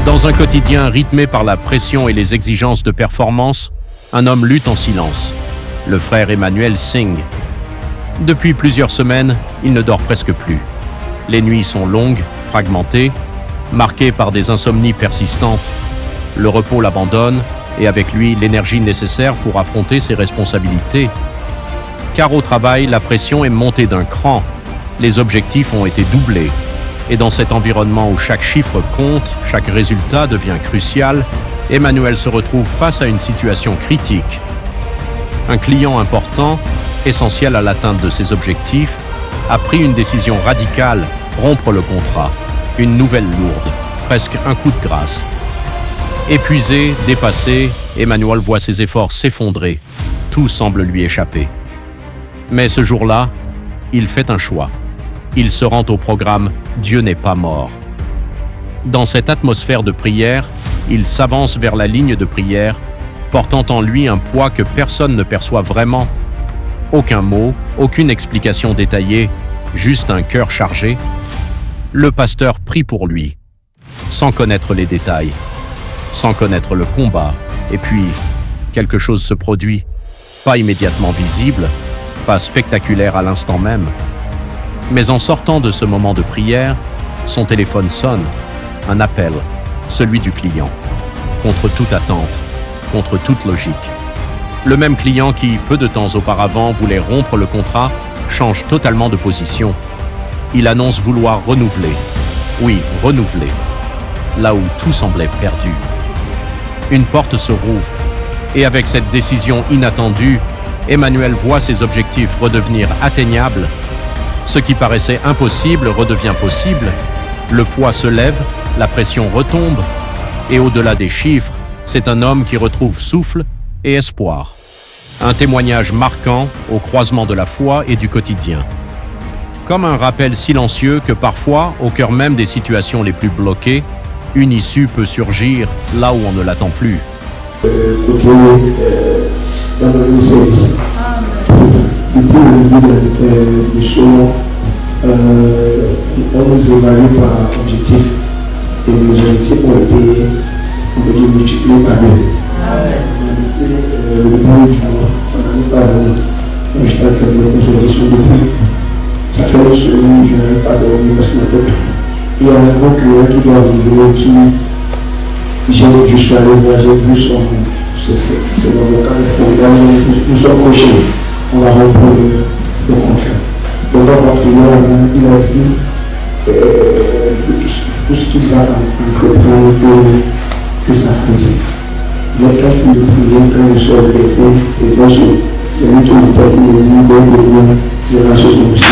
Dans un quotidien rythmé par la pression et les exigences de performance, un homme lutte en silence, le frère Emmanuel Singh. Depuis plusieurs semaines, il ne dort presque plus. Les nuits sont longues, fragmentées, marquées par des insomnies persistantes. Le repos l'abandonne et avec lui l'énergie nécessaire pour affronter ses responsabilités. Car au travail, la pression est montée d'un cran. Les objectifs ont été doublés. Et dans cet environnement où chaque chiffre compte, chaque résultat devient crucial, Emmanuel se retrouve face à une situation critique. Un client important, essentiel à l'atteinte de ses objectifs, a pris une décision radicale, rompre le contrat. Une nouvelle lourde, presque un coup de grâce. Épuisé, dépassé, Emmanuel voit ses efforts s'effondrer. Tout semble lui échapper. Mais ce jour-là, il fait un choix. Il se rend au programme « Dieu n'est pas mort ». Dans cette atmosphère de prière, il s'avance vers la ligne de prière, portant en lui un poids que personne ne perçoit vraiment. Aucun mot, aucune explication détaillée, juste un cœur chargé. Le pasteur prie pour lui, sans connaître les détails, sans connaître le combat. Et puis, quelque chose se produit, pas immédiatement visible, pas spectaculaire à l'instant même. Mais en sortant de ce moment de prière, son téléphone sonne, un appel, celui du client, contre toute attente, contre toute logique. Le même client qui, peu de temps auparavant, voulait rompre le contrat, change totalement de position. Il annonce vouloir renouveler. Oui, renouveler. Là où tout semblait perdu. Une porte se rouvre. Et avec cette décision inattendue, Emmanuel voit ses objectifs redevenir atteignables. Ce qui paraissait impossible redevient possible. Le poids se lève, la pression retombe. Et au-delà des chiffres, c'est un homme qui retrouve souffle et espoir. Un témoignage marquant au croisement de la foi et du quotidien. Comme un rappel silencieux que parfois, au cœur même des situations les plus bloquées, une issue peut surgir là où on ne l'attend plus. Depuis le début de show, on nous évalue par objectif et les objectifs ont été multipliés par deux. Le premier du mois, ça n'arrive pas à venir. Je n'ai pas fait de résolution depuis. Ça fait une semaine, je n'arrive pas à dormir parce que il y a un gros client qui doit arriver, je suis allé voir, j'ai vu son. C'est dans le cas, nous sommes cochés. On va reprendre le contrat. Donc, notre client, il a dit tout ce qu'il va entreprendre que ça fasse. Il y a quelques filles de prière quand je sors le téléphone, et c'est lui qui me porte, il me dit, de la chose comme ça.